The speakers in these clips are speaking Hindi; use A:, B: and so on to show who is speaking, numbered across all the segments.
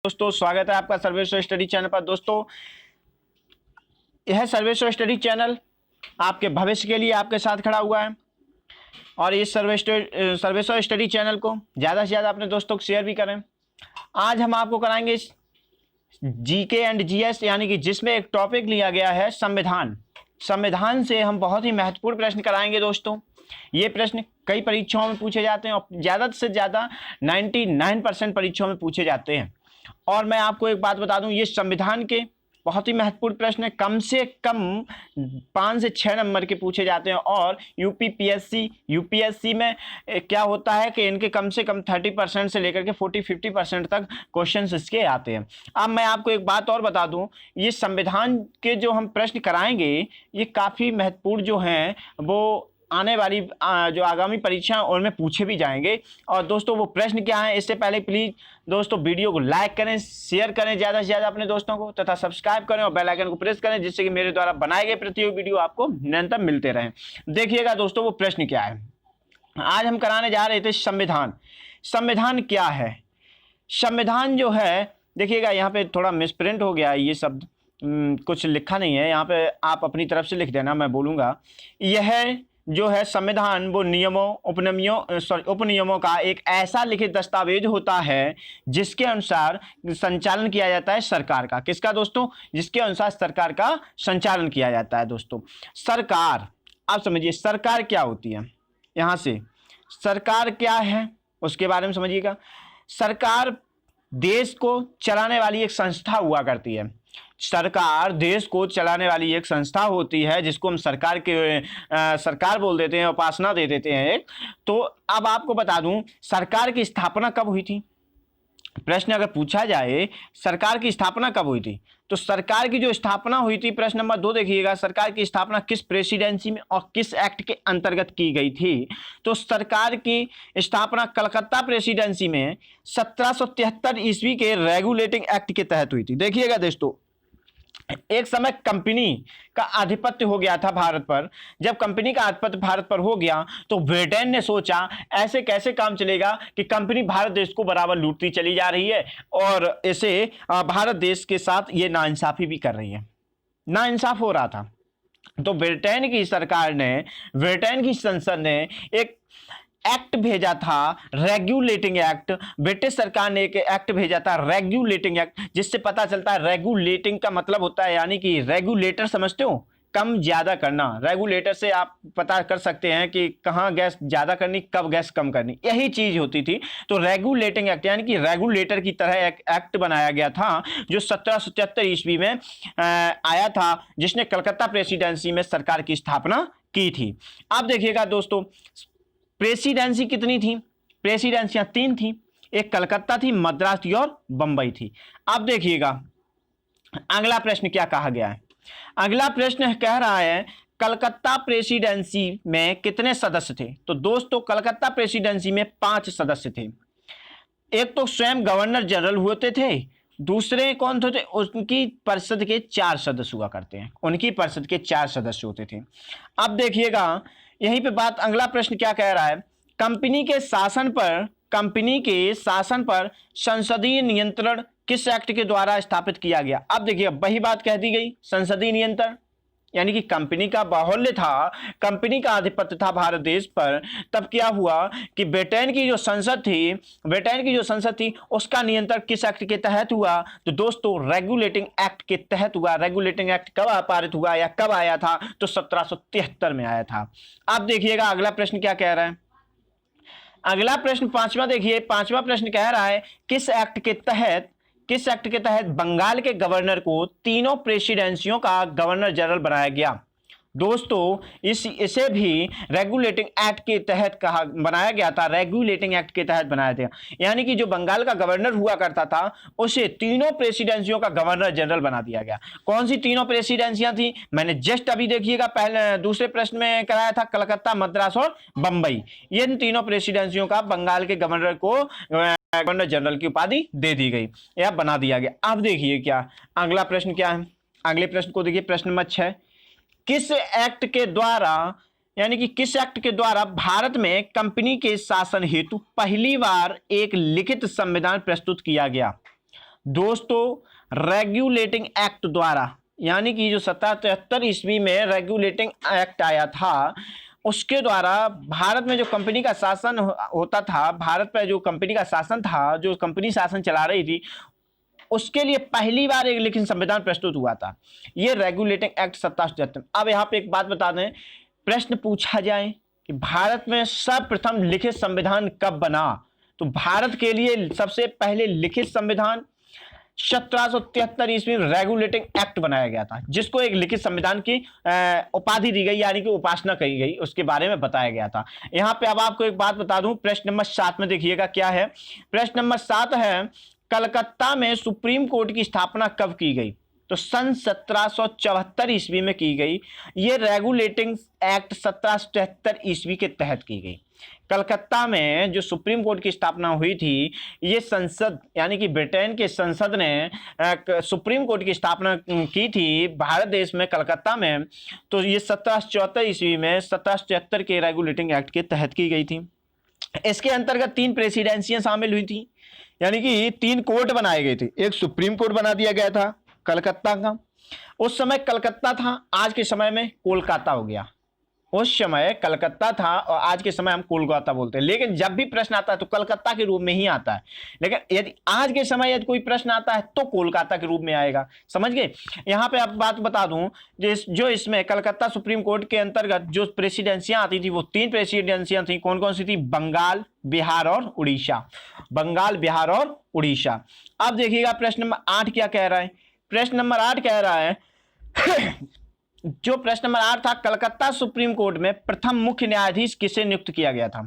A: दोस्तों स्वागत है आपका सर्वेश्वर स्टडी चैनल पर। दोस्तों यह सर्वेश्वर स्टडी चैनल आपके भविष्य के लिए आपके साथ खड़ा हुआ है और इस सर्वेश्वर स्टडी चैनल को ज़्यादा से ज़्यादा अपने दोस्तों को शेयर भी करें। आज हम आपको कराएंगे जीके एंड जीएस, यानी कि जिसमें एक टॉपिक लिया गया है संविधान। संविधान से हम बहुत ही महत्वपूर्ण प्रश्न कराएंगे दोस्तों। ये प्रश्न कई परीक्षाओं में पूछे जाते हैं और ज़्यादा से ज़्यादा 99% परीक्षाओं में पूछे जाते हैं। और मैं आपको एक बात बता दूं, ये संविधान के बहुत ही महत्वपूर्ण प्रश्न है। कम से कम 5 से 6 नंबर के पूछे जाते हैं और यूपीएससी में क्या होता है कि इनके कम से कम 30% से लेकर के 40-50% तक क्वेश्चंस इसके आते हैं। अब मैं आपको एक बात और बता दूं, ये संविधान के जो हम प्रश्न कराएंगे ये काफ़ी महत्वपूर्ण जो हैं वो आने वाली जो आगामी परीक्षा उनमें पूछे भी जाएंगे। और दोस्तों वो प्रश्न क्या है, इससे पहले प्लीज़ दोस्तों वीडियो को लाइक करें, शेयर करें ज़्यादा से ज़्यादा अपने दोस्तों को, तथा सब्सक्राइब करें और बेल आइकन को प्रेस करें, जिससे कि मेरे द्वारा बनाए गए प्रत्येक वीडियो आपको निरंतर मिलते रहें। देखिएगा दोस्तों वो प्रश्न क्या है। आज हम कराने जा रहे थे संविधान। संविधान क्या है? संविधान जो है, देखिएगा यहाँ पे थोड़ा मिसप्रिंट हो गया है, ये शब्द कुछ लिखा नहीं है, यहाँ पे आप अपनी तरफ से लिख देना, मैं बोलूँगा। यह जो है संविधान वो उपनियमों का एक ऐसा लिखित दस्तावेज होता है जिसके अनुसार संचालन किया जाता है सरकार का। किसका दोस्तों? जिसके अनुसार सरकार का संचालन किया जाता है। दोस्तों सरकार, आप समझिए सरकार क्या होती है। यहाँ से सरकार क्या है उसके बारे में समझिएगा। सरकार देश को चलाने वाली एक संस्था हुआ करती है। सरकार देश को चलाने वाली एक संस्था होती है जिसको हम सरकार बोल देते हैं, उपासना दे देते हैं एक। तो अब आपको बता दूं सरकार की स्थापना कब हुई थी। प्रश्न अगर पूछा जाए सरकार की स्थापना कब हुई थी, तो सरकार की जो स्थापना हुई थी, प्रश्न नंबर 2 देखिएगा, सरकार की स्थापना किस प्रेसिडेंसी में और किस एक्ट के अंतर्गत की गई थी। तो सरकार की स्थापना कलकत्ता प्रेसिडेंसी में 1773 ईस्वी के रेगुलेटिंग एक्ट के तहत हुई थी। देखिएगा दोस्तों, एक समय कंपनी का आधिपत्य हो गया था भारत पर। जब कंपनी का आधिपत्य भारत पर हो गया तो ब्रिटेन ने सोचा ऐसे कैसे काम चलेगा कि कंपनी भारत देश को बराबर लूटती चली जा रही है और इसे भारत देश के साथ ये नाइंसाफी भी कर रही है, नाइंसाफ हो रहा था। तो ब्रिटेन की सरकार ने, ब्रिटेन की संसद ने एक एक्ट भेजा था, रेगुलेटिंग एक्ट। ब्रिटिश सरकार ने एक एक्ट भेजा था, रेगुलेटिंग एक्ट, जिससे पता चलता है रेगुलेटिंग का मतलब होता है, यानी कि रेगुलेटर समझते हो, कम ज्यादा करना। रेगुलेटर से आप पता कर सकते हैं कि कहाँ गैस ज्यादा करनी, कब गैस कम करनी, यही चीज होती थी। तो रेगुलेटिंग एक्ट यानी कि रेगुलेटर की तरह एक एक्ट बनाया गया था जो 1773 ईस्वी में आया था, जिसने कलकत्ता प्रेसिडेंसी में सरकार की स्थापना की थी। अब देखिएगा दोस्तों, प्रेसिडेंसी कितनी थी? प्रेसिडेंसियां 3 थी, एक कलकत्ता थी, मद्रास थी और बंबई थी। अब देखिएगा अगला प्रश्न क्या कहा गया है। अगला प्रश्न कह रहा है कलकत्ता प्रेसिडेंसी में कितने सदस्य थे। तो दोस्तों कलकत्ता प्रेसिडेंसी में 5 सदस्य थे। एक तो स्वयं गवर्नर जनरल होते थे, दूसरे कौन थे? उनकी परिषद के 4 सदस्य हुआ करते हैं, उनकी परिषद के 4 सदस्य होते थे। अब देखिएगा यहीं पे बात, अगला प्रश्न क्या कह रहा है, कंपनी के शासन पर संसदीय नियंत्रण किस एक्ट के द्वारा स्थापित किया गया। अब देखिए वही बात कह दी गई, संसदीय नियंत्रण, यानी कि कंपनी का बाहुल्य था, कंपनी का आधिपत्य था भारत देश पर। तब क्या हुआ कि ब्रिटेन की जो संसद थी उसका नियंत्रण किस एक्ट के तहत हुआ? तो दोस्तों रेगुलेटिंग एक्ट के तहत हुआ। रेगुलेटिंग एक्ट कब पारित हुआ या कब आया था? तो 1773 में आया था। अब देखिएगा अगला प्रश्न क्या कह रहा है। अगला प्रश्न 5वां देखिए, 5वां प्रश्न कह रहा है किस एक्ट के तहत बंगाल के गवर्नर को तीनों प्रेसिडेंसियों का गवर्नर जनरल बनाया गया। दोस्तों इसे भी रेगुलेटिंग एक्ट के तहत बनाया गया था, रेगुलेटिंग एक्ट के तहत बनाया था। यानी कि जो बंगाल का गवर्नर हुआ करता था उसे तीनों प्रेसिडेंसियों का गवर्नर जनरल बना दिया गया। कौन सी तीनों प्रेसिडेंसियां थी? मैंने जस्ट अभी देखिएगा पहले दूसरे प्रश्न में कराया था, कलकत्ता, मद्रास और बंबई। ये तीनों प्रेसिडेंसियों का बंगाल के गवर्नर को गवर्नर जनरल की उपाधि दे दी गई या बना दिया गया। अब देखिए क्या अगला प्रश्न क्या है। अगले प्रश्न को देखिए, प्रश्न नंबर 6, किस एक्ट के द्वारा भारत में कंपनी के शासन हेतु पहली बार एक लिखित संविधान प्रस्तुत किया गया। दोस्तों रेगुलेटिंग एक्ट द्वारा, यानी कि जो 1773 ईस्वी में रेगुलेटिंग एक्ट आया था, उसके द्वारा भारत में जो कंपनी का शासन होता था, भारत पर जो कंपनी का शासन था, जो कंपनी शासन चला रही थी, उसके लिए पहली बार एक लिखित संविधान प्रस्तुत हुआ था, ये रेगुलेटिंग एक्ट 1773। अब यहाँ पे एक बात बता दें, प्रश्न पूछा जाए कि भारत में सर्वप्रथम लिखित संविधान कब बना, तो भारत के लिए सबसे पहले लिखित संविधान 1773 ईस्वी में रेगुलेटिंग एक्ट बनाया गया था, जिसको एक लिखित संविधान की उपाधि दी गई, यानी कि उपासना कही गई, उसके बारे में बताया गया था। यहाँ पे अब आपको एक बात बता दूं, प्रश्न नंबर 7 में देखिएगा क्या है। प्रश्न नंबर 7 है, कलकत्ता में सुप्रीम कोर्ट की स्थापना कब की गई, तो सन 1774 ईस्वी में की गई। ये रेगुलेटिंग एक्ट 1773 ईस्वी के तहत की गई। कलकत्ता में जो सुप्रीम कोर्ट की स्थापना हुई थी, ये संसद यानी कि ब्रिटेन के संसद ने सुप्रीम कोर्ट की स्थापना की थी भारत देश में, कलकत्ता में। तो ये 1774 ईस्वी में 1773 के रेगुलेटिंग एक्ट के तहत की गई थी। इसके अंतर्गत 3 प्रेसिडेंसियां शामिल हुई थी, यानी कि 3 कोर्ट बनाए गए थे। एक सुप्रीम कोर्ट बना दिया गया था कलकत्ता का, उस समय कलकत्ता था, आज के समय में कोलकाता हो गया। उस समय कलकत्ता था और आज के समय हम कोलकाता बोलते हैं, लेकिन जब भी प्रश्न आता है तो कलकत्ता के रूप में ही आता है, लेकिन यदि आज के समय यदि कोई प्रश्न आता है तो कोलकाता के रूप में आएगा। समझ गए। यहाँ पे आप बात बता दूं, जो इसमें कलकत्ता सुप्रीम कोर्ट के अंतर्गत जो प्रेसिडेंसियां आती थी, वो 3 प्रेसिडेंसियां थी। कौन कौन सी थी? बंगाल, बिहार और उड़ीसा। बंगाल, बिहार और उड़ीसा। अब देखिएगा प्रश्न नंबर 8 क्या कह रहा है। प्रश्न नंबर 8 कह रहा है जो प्रश्न नंबर 8 था, कलकत्ता सुप्रीम कोर्ट में प्रथम मुख्य न्यायाधीश किसे नियुक्त किया गया था?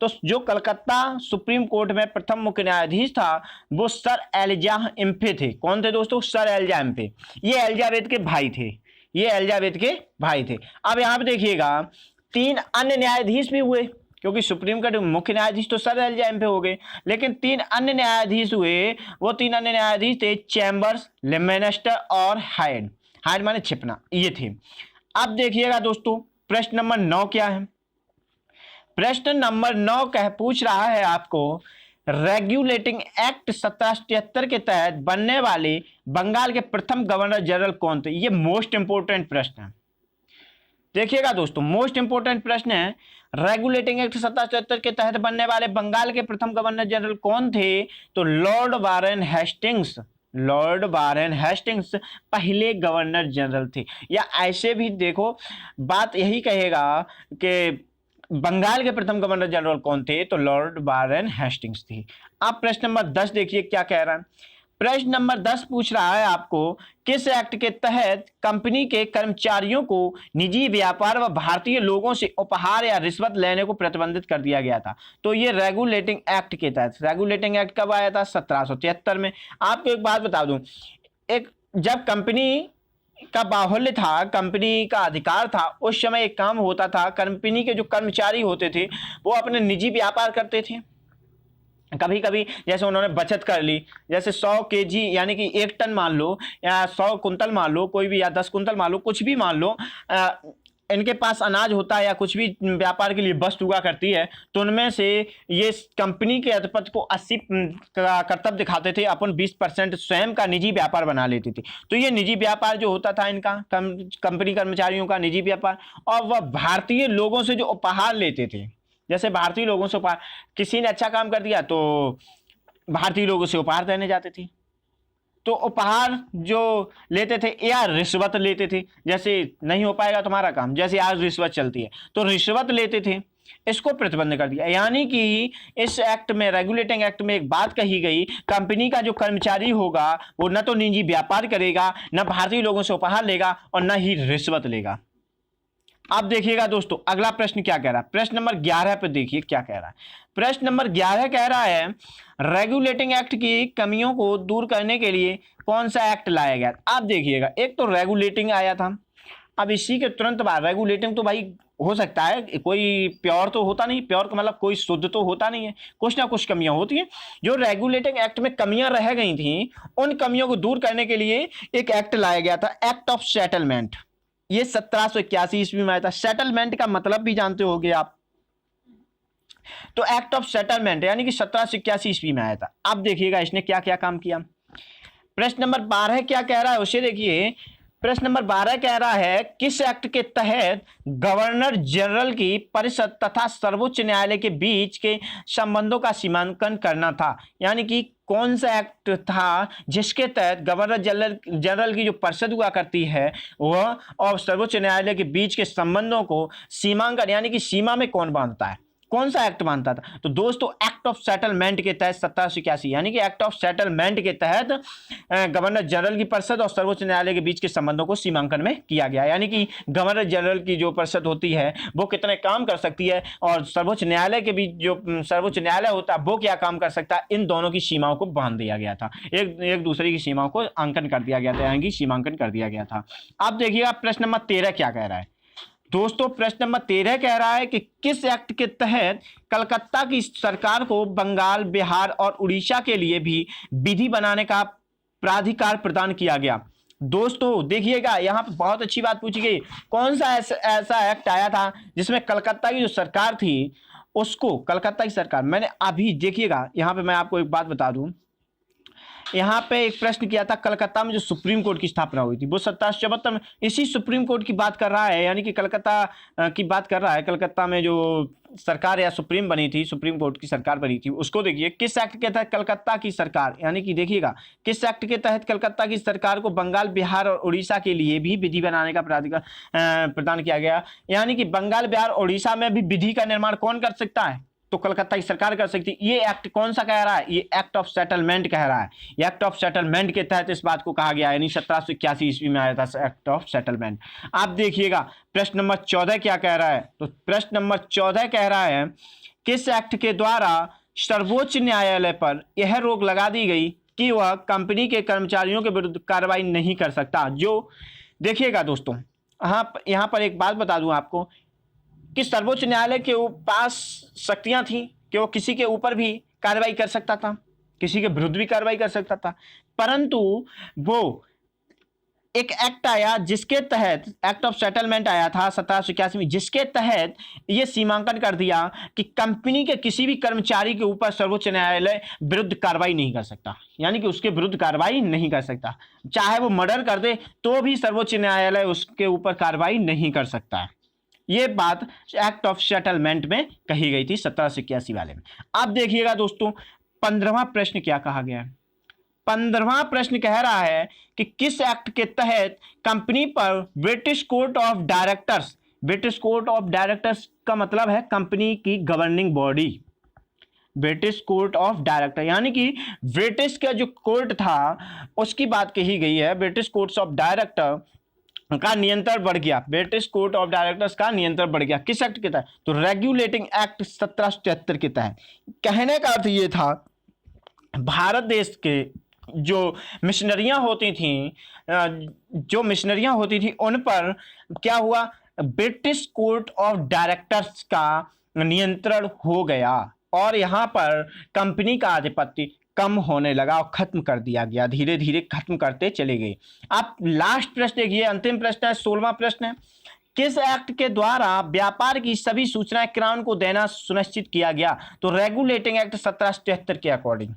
A: तो जो कलकत्ता सुप्रीम कोर्ट में प्रथम मुख्य न्यायाधीश था वो सर एलिजाह इम्फे थे। कौन थे दोस्तों? Sir Elijah Impey. ये एलिजाबेथ के भाई थे, ये एलिजाबेथ के भाई थे। अब यहां पे देखिएगा 3 अन्य न्यायाधीश भी हुए, क्योंकि सुप्रीम कोर्ट मुख्य न्यायाधीश तो सर एलिजाह इम्फे हो गए, लेकिन 3 अन्य न्यायाधीश हुए। वो 3 अन्य न्यायाधीश थे चैम्बर्स, लेमेनेस्टर और हाइड। हाइड माने छिपना, ये थे। अब देखिएगा दोस्तों प्रश्न नंबर 9 क्या है। प्रश्न नंबर 9 पूछ रहा है आपको, रेगुलेटिंग एक्ट 1773 के तहत बनने वाले बंगाल के प्रथम गवर्नर जनरल कौन थे? ये मोस्ट इंपोर्टेंट प्रश्न है। देखिएगा दोस्तों, मोस्ट इंपोर्टेंट प्रश्न है। रेगुलेटिंग एक्ट 1773 के तहत बनने वाले बंगाल के प्रथम गवर्नर जनरल कौन थे? तो Lord Warren Hastings. Lord Warren Hastings पहले गवर्नर जनरल थे। या ऐसे भी देखो, बात यही कहेगा कि बंगाल के प्रथम गवर्नर जनरल कौन थे, तो लॉर्ड वारेन हेस्टिंग्स थे। अब प्रश्न नंबर 10 देखिए क्या कह रहा है। प्रश्न नंबर 10 पूछ रहा है आपको, किस एक्ट के तहत कंपनी के कर्मचारियों को निजी व्यापार व भारतीय लोगों से उपहार या रिश्वत लेने को प्रतिबंधित कर दिया गया था? तो ये रेगुलेटिंग एक्ट के तहत। रेगुलेटिंग एक्ट कब आया था? 1773 में। आपको एक बात बता दूं, एक जब कंपनी का बाहुल्य था, कंपनी का अधिकार था, उस समय एक काम होता था, कंपनी के जो कर्मचारी होते थे वो अपने निजी व्यापार करते थे। कभी कभी जैसे उन्होंने बचत कर ली, जैसे 100 kg यानी कि 1 टन मान लो, या 100 कुंतल मान लो, कोई भी, या 10 कुंतल मान लो, कुछ भी मान लो, इनके पास अनाज होता है या कुछ भी व्यापार के लिए वस्तु हुआ करती है, तो उनमें से ये कंपनी के अधिपति को 80 का कर्तव्य दिखाते थे, अपन 20% स्वयं का निजी व्यापार बना लेते थे। तो ये निजी व्यापार जो होता था इनका, कंपनी कर्मचारियों का निजी व्यापार, और वह भारतीय लोगों से जो उपहार लेते थे, जैसे भारतीय लोगों से उपहार, किसी ने अच्छा काम कर दिया तो भारतीय लोगों से उपहार देने जाते थे, तो उपहार जो लेते थे या रिश्वत लेते थे, जैसे नहीं हो पाएगा तुम्हारा काम, जैसे आज रिश्वत चलती है तो रिश्वत लेते थे, इसको प्रतिबंध कर दिया। यानी कि इस एक्ट में, रेगुलेटिंग एक्ट में एक बात कही गई, कंपनी का जो कर्मचारी होगा वो न तो निजी व्यापार करेगा, न भारतीय लोगों से उपहार लेगा, और न ही रिश्वत लेगा। अब देखिएगा दोस्तों अगला प्रश्न क्या कह रहा है। प्रश्न नंबर 11 पे देखिए क्या कह रहा है। प्रश्न नंबर 11 कह रहा है, रेगुलेटिंग एक्ट की कमियों को दूर करने के लिए कौन सा एक्ट लाया गया? आप देखिएगा, एक तो रेगुलेटिंग आया था, अब इसी के तुरंत बाद रेगुलेटिंग तो भाई हो सकता है, कोई प्योर तो होता नहीं, प्योर का मतलब कोई शुद्ध तो होता नहीं है, कुछ ना कुछ कमियां होती हैं। जो रेगुलेटिंग एक्ट में कमियां रह गई थी, उन कमियों को दूर करने के लिए एक एक्ट लाया गया था, एक्ट ऑफ सेटलमेंट। ये 1781 ईस्वी में आया था। सेटलमेंट का मतलब भी जानते होंगे आप, तो एक्ट ऑफ सेटलमेंट यानी कि 1781 ईस्वी में आया था। अब देखिएगा इसने क्या क्या काम किया। प्रश्न नंबर 12 क्या कह रहा है उसे देखिए। प्रश्न नंबर 12 कह रहा है किस एक्ट के तहत गवर्नर जनरल की परिषद तथा सर्वोच्च न्यायालय के बीच के संबंधों का सीमांकन करना था। यानी कि कौन सा एक्ट था जिसके तहत गवर्नर जनरल की जो परिषद हुआ करती है वह और सर्वोच्च न्यायालय के बीच के संबंधों को सीमांकन यानी कि सीमा में कौन बांधता है, कौन सा एक्ट मानता था? तो दोस्तों एक्ट ऑफ सेटलमेंट के तहत 1781 यानी कि एक्ट ऑफ सेटलमेंट के तहत गवर्नर जनरल की परिषद और सर्वोच्च न्यायालय के बीच के संबंधों को सीमांकन में किया गया। यानी कि गवर्नर जनरल की जो परिषद होती है वो कितने काम कर सकती है और सर्वोच्च न्यायालय के बीच जो सर्वोच्च न्यायालय होता है वो क्या काम कर सकता है, इन दोनों की सीमाओं को बांध दिया गया था, एक दूसरे की सीमाओं को अंकन कर दिया गया था, यानी कि सीमांकन कर दिया गया था। अब देखिएगा प्रश्न नंबर 13 क्या कह रहा है दोस्तों। प्रश्न नंबर 13 कह रहा है कि किस एक्ट के तहत कलकत्ता की सरकार को बंगाल, बिहार और उड़ीसा के लिए भी विधि बनाने का प्राधिकार प्रदान किया गया? दोस्तों देखिएगा यहाँ पे बहुत अच्छी बात पूछी गई, कौन सा ऐसा एक्ट आया था जिसमें कलकत्ता की जो सरकार थी उसको, कलकत्ता की सरकार, मैंने अभी देखिएगा यहाँ पे मैं आपको एक बात बता दूं, यहाँ पे एक प्रश्न किया था कलकत्ता में जो सुप्रीम कोर्ट की स्थापना हुई थी वो 1774 में इसी सुप्रीम कोर्ट की बात कर रहा है, यानी कि कलकत्ता की बात कर रहा है। कलकत्ता में जो सरकार या सुप्रीम बनी थी, सुप्रीम कोर्ट की सरकार बनी थी, उसको देखिए किस एक्ट के तहत कलकत्ता की सरकार, यानी कि देखिएगा किस एक्ट के तहत कलकत्ता की सरकार को बंगाल, बिहार और उड़ीसा के लिए भी विधि बनाने का प्राधिकार प्रदान किया गया। यानी कि बंगाल, बिहार, उड़ीसा में भी विधि का निर्माण कौन कर सकता है? तो कलकत्ता की सरकार कर सकती है। ये एक्ट कौन सा कह रहा है? ये एक्ट ऑफ सेटलमेंट कह रहा है। ये एक्ट ऑफ सेटलमेंट के तहत इस बात को कहा गया है, यानी 1781 ईस्वी में आया था एक्ट ऑफ सेटलमेंट। आप देखिएगा प्रश्न नंबर 14 क्या कह रहा है। तो प्रश्न नंबर 14 कह रहा है किस एक्ट के द्वारा सर्वोच्च न्यायालय पर यह रोक लगा दी गई कि वह कंपनी के कर्मचारियों के विरुद्ध कार्रवाई नहीं कर सकता? जो देखिएगा दोस्तों, यहाँ पर एक बात बता दूं आपको कि सर्वोच्च न्यायालय के पास शक्तियां थी कि वो किसी के ऊपर भी कार्रवाई कर सकता था, किसी के विरुद्ध भी कार्रवाई कर सकता था, परंतु वो एक एक्ट आया जिसके तहत एक्ट ऑफ सेटलमेंट आया था 1781 में, जिसके तहत ये सीमांकन कर दिया कि कंपनी के किसी भी कर्मचारी के ऊपर सर्वोच्च न्यायालय विरुद्ध कार्रवाई नहीं कर सकता, यानी कि उसके विरुद्ध कार्रवाई नहीं कर सकता, चाहे वो मर्डर कर दे तो भी सर्वोच्च न्यायालय उसके ऊपर कार्रवाई नहीं कर सकता। ये बात एक्ट ऑफ सेटलमेंट में कही गई थी 1781 वाले में। अब देखिएगा दोस्तों 15वां प्रश्न क्या कहा गया है। 15वां प्रश्न कह रहा है कि किस एक्ट के तहत कंपनी पर British court of directors, British court of directors का मतलब है कंपनी की governing body, British court of director, यानी कि ब्रिटिश का जो कोर्ट था उसकी बात कही गई है। ब्रिटिश कोर्ट्स ऑफ डायरेक्टर का नियंत्रण बढ़ गया, ब्रिटिश कोर्ट ऑफ डायरेक्टर्स का नियंत्रण बढ़ गया किस एक्ट के तहत? तो रेगुलेटिंग एक्ट 1773 के तहत। कहने का अर्थ ये था भारत देश के जो मिशनरियां होती थी उन पर क्या हुआ, ब्रिटिश कोर्ट ऑफ डायरेक्टर्स का नियंत्रण हो गया और यहां पर कंपनी का आधिपत्य कम होने लगा और खत्म कर दिया गया, धीरे धीरे खत्म करते चले गए। आप लास्ट प्रश्न देखिए, अंतिम प्रश्न है, 16वां प्रश्न है, किस एक्ट के द्वारा व्यापार की सभी सूचनाएं क्राउन को देना सुनिश्चित किया गया? तो रेगुलेटिंग एक्ट 1773 के अकॉर्डिंग,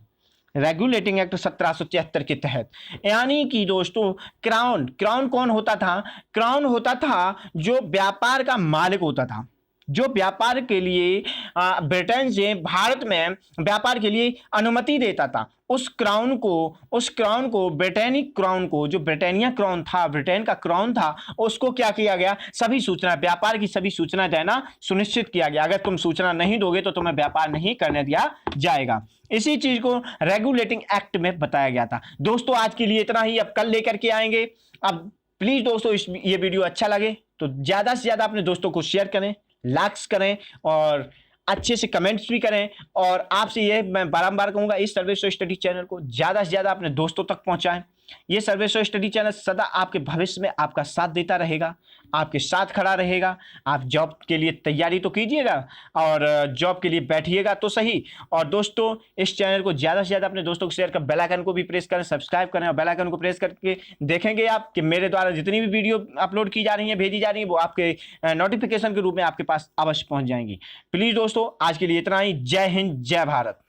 A: रेगुलेटिंग एक्ट 1773 के तहत। यानी कि दोस्तों क्राउन कौन होता था? क्राउन होता था जो व्यापार का मालिक होता था, जो व्यापार के लिए ब्रिटेन से भारत में व्यापार के लिए अनुमति देता था। उस क्राउन को ब्रिटेनिक क्राउन को, जो ब्रिटानिया क्राउन था, ब्रिटेन का क्राउन था, उसको क्या किया गया, सभी सूचना, व्यापार की सभी सूचना देना सुनिश्चित किया गया। अगर तुम सूचना नहीं दोगे तो तुम्हें व्यापार नहीं करने दिया जाएगा। इसी चीज को रेगुलेटिंग एक्ट में बताया गया था। दोस्तों आज के लिए इतना ही, अब कल लेकर के आएंगे। अब प्लीज दोस्तों ये वीडियो अच्छा लगे तो ज्यादा से ज्यादा अपने दोस्तों को शेयर करें, लाइक्स करें और अच्छे से कमेंट्स भी करें। और आपसे ये मैं बारंबार कहूंगा, इस सर्वेश्वर स्टडी चैनल को ज़्यादा से ज़्यादा अपने दोस्तों तक पहुंचाएं। ये सर्वेश्वर स्टडी चैनल सदा आपके भविष्य में आपका साथ देता रहेगा, आपके साथ खड़ा रहेगा। आप जॉब के लिए तैयारी तो कीजिएगा और जॉब के लिए बैठिएगा तो सही। और दोस्तों इस चैनल को ज़्यादा से ज़्यादा अपने दोस्तों को शेयर कर, बेल आइकन को भी प्रेस करें, सब्सक्राइब करें और बेल आइकन को प्रेस करके देखेंगे आप कि मेरे द्वारा जितनी भी वीडियो अपलोड की जा रही है, भेजी जा रही है, वो आपके नोटिफिकेशन के रूप में आपके पास अवश्य पहुँच जाएंगी। प्लीज़ दोस्तों आज के लिए इतना ही। जय हिंद, जय भारत।